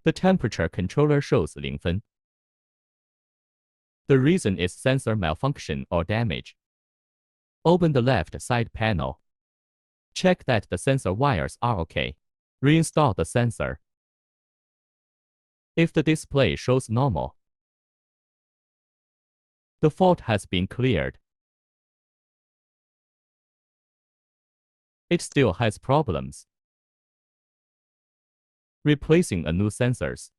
The temperature controller shows 0分. The reason is sensor malfunction or damage. Open the left side panel. Check that the sensor wires are okay. Reinstall the sensor. If the display shows normal, the fault has been cleared. It still has problems. Replacing a new sensors.